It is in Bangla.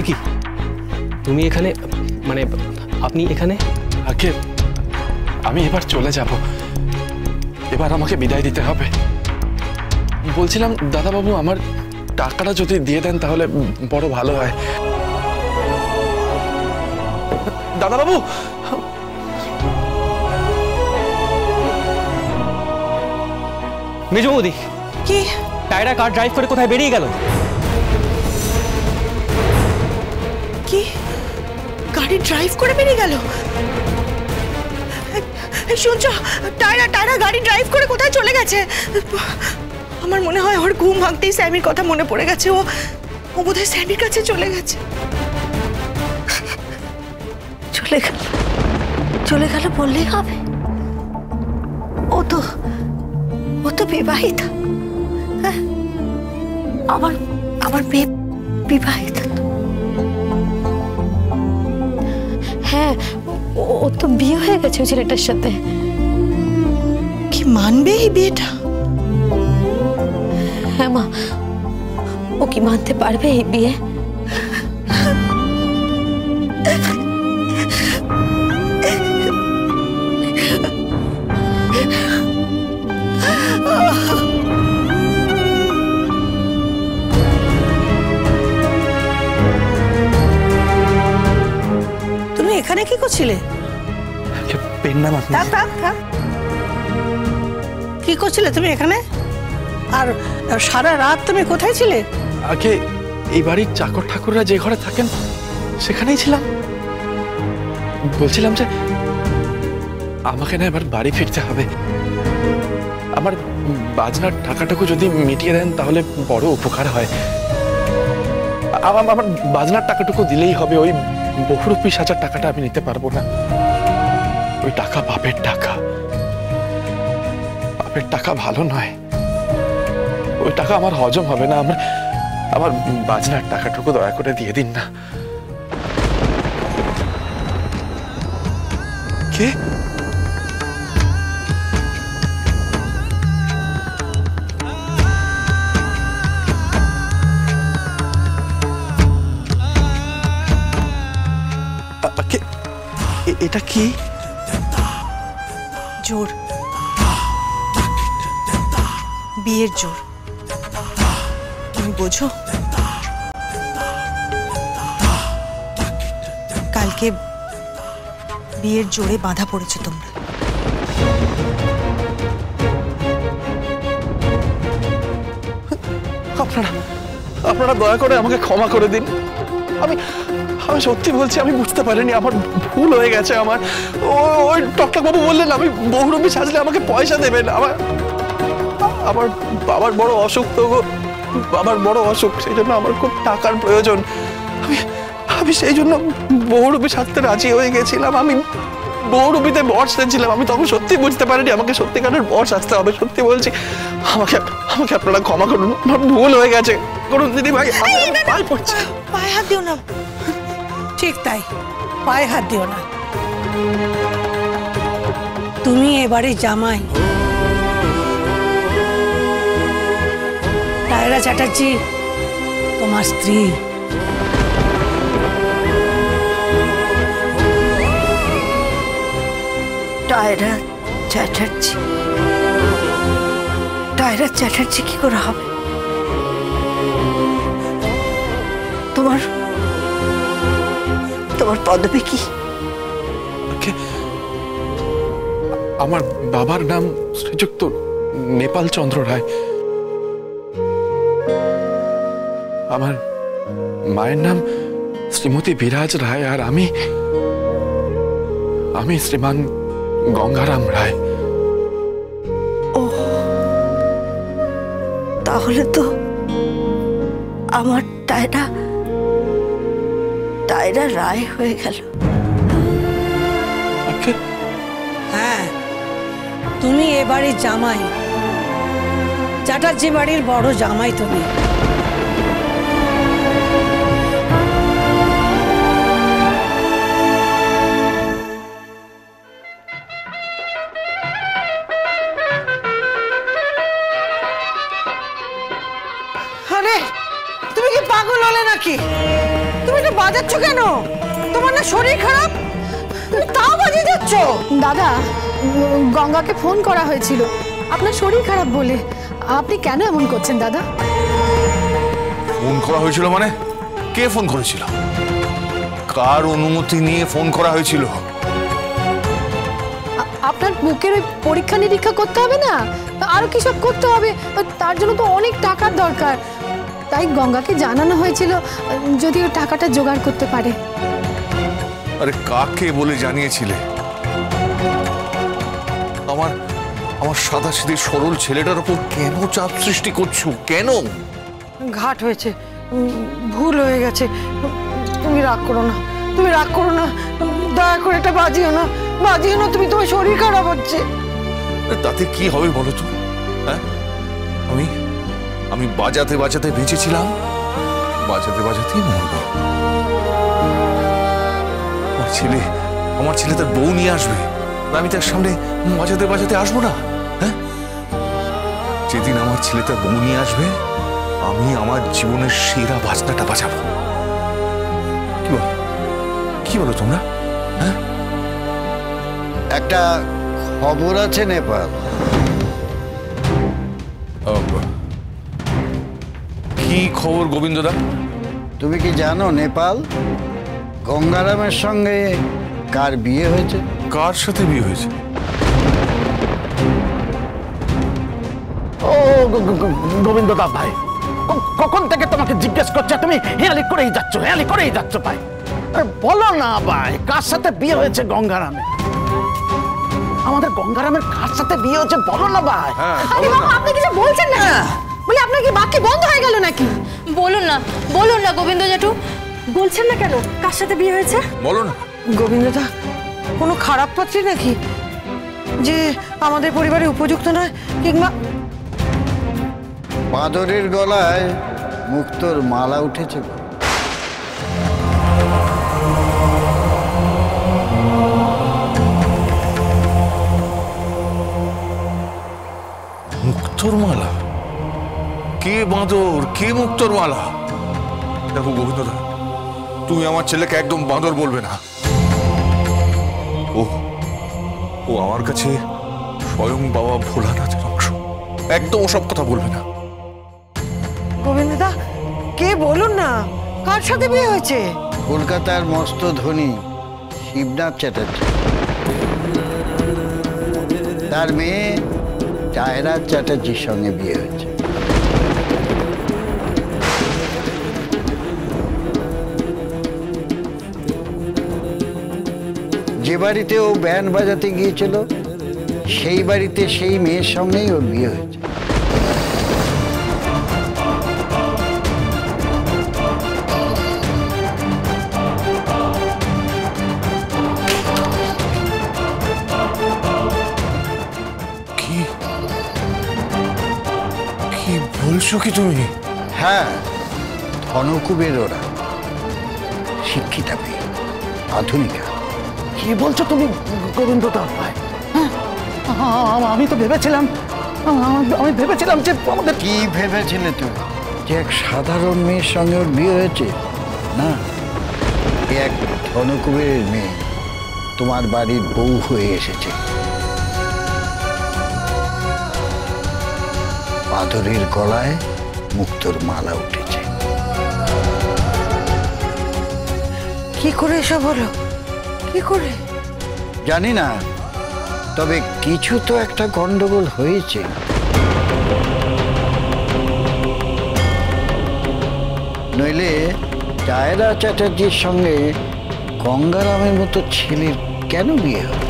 কি তুমি এখানে, মানে আপনি এখানে? আগে আমি এবার চলে যাব, এবার আমাকে বিদায় দিতে হবে। বলছিলাম দাদাবাবু আমার টাকাটা যদি দিয়ে দেন তাহলে বড় ভালো হয়। দাদাবাবু, মেজো বৌদি, কি টায়রা কার ড্রাইভ করে কোথায় বেরিয়ে গেল? কি গাড়ি ড্রাইভ করে বেরিয়ে গেল? শুনছ, টায়রা গাড়ি ড্রাইভ করে কোথায় চলে গেছে? আমার মনে হয় ওর ঘুম ভাঙতেই স্যামির কথা মনে পড়ে গেছে। ও বোধহয় স্যামির কাছে চলে গেছে। চলে গেল বললেই হবে? ও তো বিবাহিতা। আমার মেয়ে বিবাহিতা। হ্যাঁ, ও তো বিয়ে হয়ে গেছে ওই ছেলেটার সাথে। কি মানবে এই বিয়েটা? হ্যাঁ মা, ও কি মানতে পারবে এই বিয়ে? তুমি এখানে কি করছিলে? কি করছিলে তুমি এখানে? আর সারা রাত তুমি কোথায় ছিলে? আগে এই বাড়ির চাকর ঠাকুররা যে ঘরে থাকেন সেখানেই ছিলাম। বলছিলাম যে আমাকে না এবার বাড়ি ফিরতে হবে। আমার বাজনার টাকাটুকু যদি মিটিয়ে দেন তাহলে বড় উপকার হয়। আমার বাজনার টাকাটুকু দিলেই হবে। ওই বহুরূপী সাজার টাকাটা আমি নিতে পারবো না। ওই টাকা বাপের টাকা। বাপের টাকা ভালো নয়, ওই টাকা আমার হজম হবে না। আমার বাজনার টাকাটুকু দয়া করে দিয়ে দিন না। কে? এটা কি? জোর, বিয়ের জোর। তুমি বোঝো? কালকে বিয়ের জোরে বাঁধা পড়েছে তোমরা। আপনারা দয়া করে আমাকে ক্ষমা করে দিন। আমি সত্যি বলছি, আমি বুঝতে পারিনি, আমার ভুল হয়ে গেছে। ওই টকটক বাবু বললেন আমি বহুরূপী সাজলে আমাকে পয়সা দেবেন। আমার বাবার বড় অসুখ, তো বাবার বড় অসুখ, সেই জন্য আমার খুব টাকার প্রয়োজন। আমি সেই জন্য বহুরূপী সাজতে রাজি হয়ে গেছিলাম। আমি বহুরূপীতে বর সেজেছিলাম। আমি তখন সত্যি বুঝতে পারিনি আমাকে সত্যিকারের বর সাজতে হবে। সত্যি বলছি, আমাকে আপনারা ক্ষমা করুন, আমার ভুল হয়ে গেছে। করুন দিদি ভাই, পায়ে পড়ছে। পায়ে হাত দিও না। ঠিক তাই, পায়ে হাত দিও না। তুমি এবারে জামাই। টায়রা চ্যাটার্জি তোমার স্ত্রী। টায়রা চ্যাটার্জি কি করে হবে? তোমার পদবী কি? আমার বাবার নাম শ্রীযুক্ত নেপাল চন্দ্র রায়। আমার মায়ের নাম শ্রীমতী বিরাজ রায়। আর আমি শ্রীমান গঙ্গারাম রায়। ও, তাহলে তো আমার টায়রা রায় হয়ে গেল। হ্যাঁ, তুমি এবারে জামাই। চ্যাটার্জি বাড়ির বড় জামাই তুমি। আরে তুমি কি পাগল হলে নাকি? তুমি এটা বাজাচ্ছ কেন? তোমার না শরীর খারাপ, তুমি তাও বাজিয়ে যাচ্ছ? দাদা, গঙ্গাকে ফোন করা হয়েছিল আপনার শরীর খারাপ বলে। আপনি কেন এমন করছেন দাদা? ফোন করা হয়েছিল মানে? কে ফোন করেছিল? কার অনুমতি নিয়ে ফোন করা হয়েছিল? আপনার বুকের ওই পরীক্ষা নিরীক্ষা করতে হবে না, আরো কি সব করতে হবে, তার জন্য তো অনেক টাকার দরকার। তাই গঙ্গাকে জানানো হয়েছিল যদি ওই টাকাটা জোগাড় করতে পারে। আরে কাকে বলে জানিয়েছিলে? আমার আমার সাদাসিধে সরল ছেলেটার উপর কেন চাপ সৃষ্টি করছো? কেন? ঘাট হয়েছে, ভুল হয়ে গেছে। তুমি রাগ করো না, তুমি রাগ করো না, দয়া করে এটা বাজিও না, বাজিও না। তুমি, তোমার শরীর খারাপ হচ্ছে। তাতে কি হবে বলো তো? হ্যাঁ, আমি বাজাতে বাজাতে বেঁচেছিলাম, বাজাতে বাজাতেই মরব। আমার ছেলে তার বউ নিয়ে আসবে, আমি তার সামনে বাজাতে বাজাতে আসবো না? হ্যাঁ, যেদিন আমার ছেলে তার বউ নিয়ে আসবে আমি আমার জীবনের সেরা বাজনাটা বাজাবো। কি বলো তোমরা? হ্যাঁ, একটা খবর আছে নেপাল। কি খবর গোবিন্দদা? তুমি কি জানো নেপাল, গঙ্গারামের সঙ্গে কার বিয়ে হয়েছে? কার সাথে বিয়ে হয়েছে? ও গোবিন্দদা ভাই, কখন থেকে তোমাকে জিজ্ঞেস করছে, তুমি হেয়ালি করেই যাচ্ছ ভাই। বলো না ভাই, কার সাথে বিয়ে হয়েছে গঙ্গারামের? আমাদের গঙ্গারামের কার সাথে বিয়ে হয়েছে বলো না ভাই। আপনি কিছু বলছেন না? বলে আপনার কি বাক্যে বন্ধ হয়ে গেল নাকি? বলুন না গোবিন্দ জেঠু, বলছেন না কেন কার সাথে বিয়ে হয়েছে? বলো না। গোবিন্দদা কোনো খারাপ পাত্রী নাকি, যে আমাদের পরিবারে উপযুক্ত নয়? কিংবা বাঁদরের গলায় মুক্তোর মালা উঠেছে। মুক্তোর মালা? কে বাঁদর, কে মুক্তোর মালা? দেখো গোবিন্দদা, তুমি আমার ছেলেকে একদম বাঁদর বলবে না। ও আমার কাছে স্বয়ং বাবা ভোলানাথের অংশ। একদম ওসব কথা বলবে না। গোবিন্দদা কে বলুন না, কার সাথে বিয়ে হয়েছে? কলকাতার মস্ত ধনী শিবনাথ চ্যাটার্জি, তার মেয়ে জায়রা চ্যাটার্জির সঙ্গে বিয়ে হয়েছে। যে বাড়িতে ও ব্যান্ড বাজাতে গিয়েছিল সেই বাড়িতে সেই মেয়ের সঙ্গেই ওর বিয়ে হয়েছে। কি বলছো কি তুমি? হ্যাঁ, ধনকুবের ওরা, শিক্ষিতা মেয়ে, আধুনিকা। কি বলছো তুমি গোবিন্দদা ভাই? আমি তো ভেবেছিলাম, যে আমাদের... কি ভেবেছিলে তুমি যে এক সাধারণ মেয়ের সঙ্গে ওর বিয়ে হয়েছে? না, এ এক ধনকুবের মেয়ে তোমার বাড়ির বউ হয়ে এসেছে। বাঁদরের গলায় মুক্তোর মালা উঠেছে। কি করে এসব হলো? কি করে? জানি না, তবে কিছু তো একটা গন্ডগোল হয়েছে। নইলে জায়রা চ্যাটার্জির সঙ্গে গঙ্গারামের মতো ছেলের কেন বিয়ে হবে?